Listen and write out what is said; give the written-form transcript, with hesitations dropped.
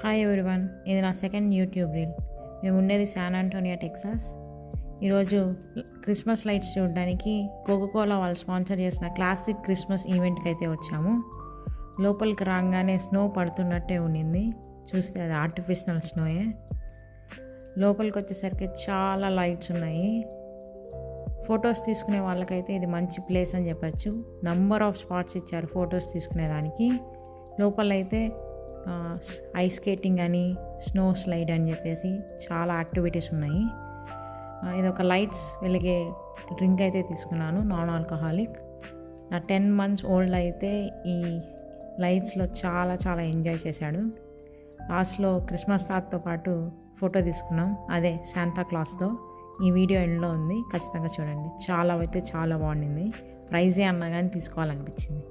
Hi everyone, ఇది నా second YouTube reel. మేము ఉండేది శాన్ ఆంటోనియా, టెక్సాస్. ఈరోజు క్రిస్మస్ లైట్స్ చూడడానికి కోకోకోలా వాళ్ళు స్పాన్సర్ చేసిన క్లాసిక్ క్రిస్మస్ ఈవెంట్కి అయితే వచ్చాము. లోపలికి రాగానే స్నో పడుతున్నట్టే ఉండింది. చూస్తే అది ఆర్టిఫిషియల్ స్నోయే. లోపలికి వచ్చేసరికి చాలా లైట్స్ ఉన్నాయి. ఫొటోస్ తీసుకునే వాళ్ళకైతే ఇది మంచి ప్లేస్ అని చెప్పచ్చు. నంబర్ ఆఫ్ స్పాట్స్ ఇచ్చారు ఫొటోస్ తీసుకునేదానికి. లోపలైతే ఐస్ స్కేటింగ్ అని, స్నో స్లైడ్ అని చెప్పేసి చాలా యాక్టివిటీస్ ఉన్నాయి. ఇది ఒక లైట్స్ వెలిగే డ్రింక్ అయితే తీసుకున్నాను, నాన్ ఆల్కహాలిక్. నా 10 months ఓల్డ్ అయితే ఈ లైట్స్లో చాలా చాలా ఎంజాయ్ చేశాడు. లాస్ట్లో క్రిస్మస్ తాతతో పాటు ఫోటో తీసుకున్నాం, అదే శాంటా క్లాస్తో. ఈ వీడియో ఎండ్లో ఉంది, ఖచ్చితంగా చూడండి. చాలా అయితే చాలా బాగుండింది. ప్రైజే అన్నా కానీ తీసుకోవాలనిపించింది.